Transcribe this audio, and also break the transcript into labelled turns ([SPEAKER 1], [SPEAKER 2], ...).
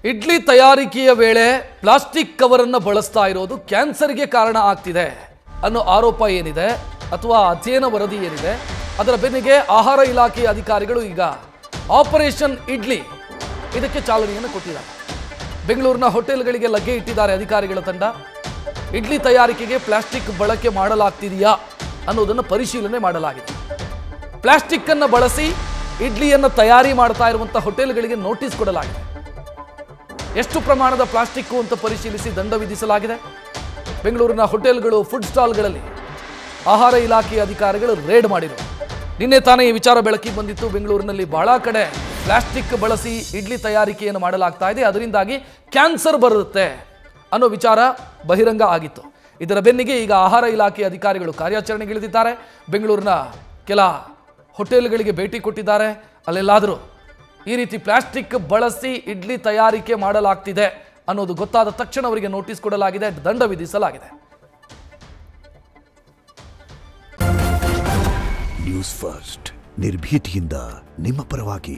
[SPEAKER 1] ಇಡ್ಲಿ ತಯಾರಿಕೆಯ ವೇಳೆ plastic cover ಅನ್ನು ಬಳಸ್ತಾ ಇರೋದು ಕ್ಯಾನ್ಸರ್ಗೆ ಕಾರಣ ಆಗ್ತಿದೆ ಅನ್ನೋ ಆರೋಪ ಏನಿದೆ ಅಥವಾ ಅಧ್ಯಯನ ವರದಿ ಏನಿದೆ ಅದರ ಬೆನ್ನಿಗೆ ಆಹಾರ ಇಲಾಖೆಯ ಅಧಿಕಾರಿಗಳು ಈಗ ಆಪರೇಷನ್ ಇಡ್ಲಿ ಇದಕ್ಕೆ ಚಾಲನೆಯನ್ನು ಕೊಟ್ಟಿದ್ದಾರೆ. ಬೆಂಗಳೂರಿನ ಹೋಟೆಲ್ಗಳಿಗೆ ಲಗ್ಗೆ ಇಟ್ಟಿದ್ದಾರೆ ಅಧಿಕಾರಿಗಳ ತಂಡ. ಇಡ್ಲಿ ತಯಾರಿಕೆಗೆ ಪ್ಲಾಸ್ಟಿಕ್ ಬಳಕೆ ಮಾಡಲಾಗ್ತಿದೆಯಾ ಅನ್ನೋದನ್ನು ಪರಿಶೀಲನೆ ಮಾಡಲಾಗಿದೆ. ಪ್ಲಾಸ್ಟಿಕ್ ಅನ್ನು ಬಳಸಿ ಇಡ್ಲಿಯನ್ನು ತಯಾರಿ ಮಾಡ್ತಾ ಇರುವಂತಹ ಹೋಟೆಲ್ಗಳಿಗೆ ನೋಟಿಸ್ ಕೊಡಲಾಗಿದೆ. ಎಷ್ಟು ಪ್ರಮಾಣದ ಪ್ಲಾಸ್ಟಿಕ್ ಅಂತ ಪರಿಶೀಲಿಸಿ ದಂಡ ವಿಧಿಸಲಾಗಿದೆ. ಬೆಂಗಳೂರಿನ ಹೋಟೆಲ್ಗಳು, ಫುಡ್ ಸ್ಟಾಲ್ಗಳಲ್ಲಿ ಆಹಾರ ಇಲಾಖೆಯ ಅಧಿಕಾರಿಗಳು ರೇಡ್ ಮಾಡಿದರು. ನಿನ್ನೆ ತಾನೇ ಈ ವಿಚಾರ ಬೆಳಕಿಗೆ ಬಂದಿತ್ತು. ಬೆಂಗಳೂರಿನಲ್ಲಿ ಬಹಳ ಕಡೆ ಪ್ಲಾಸ್ಟಿಕ್ ಬಳಸಿ ಇಡ್ಲಿ ತಯಾರಿಕೆಯನ್ನು ಮಾಡಲಾಗ್ತಾ ಇದೆ, ಅದರಿಂದಾಗಿ ಕ್ಯಾನ್ಸರ್ ಬರುತ್ತೆ ಅನ್ನೋ ವಿಚಾರ ಬಹಿರಂಗ ಆಗಿತ್ತು. ಇದರ ಬೆನ್ನಿಗೆ ಈಗ ಆಹಾರ ಇಲಾಖೆಯ ಅಧಿಕಾರಿಗಳು ಕಾರ್ಯಾಚರಣೆಗಿಳಿದಿದ್ದಾರೆ. ಬೆಂಗಳೂರಿನ ಕೆಲ ಹೋಟೆಲ್ಗಳಿಗೆ ಭೇಟಿ ಕೊಟ್ಟಿದ್ದಾರೆ. ಅಲ್ಲೆಲ್ಲಾದರೂ ಈ ರೀತಿ ಪ್ಲಾಸ್ಟಿಕ್ ಬಳಸಿ ಇಡ್ಲಿ ತಯಾರಿಕೆ ಮಾಡಲಾಗ್ತಿದೆ ಅನ್ನೋದು ಗೊತ್ತಾದ ತಕ್ಷಣ ಅವರಿಗೆ ನೋಟಿಸ್ ಕೊಡಲಾಗಿದೆ, ದಂಡ ವಿಧಿಸಲಾಗಿದೆ.
[SPEAKER 2] ನ್ಯೂಸ್ ಫಸ್ಟ್ ನಿರ್ಭೀತಿಯಿಂದ ನಿಮ್ಮ ಪರವಾಗಿ.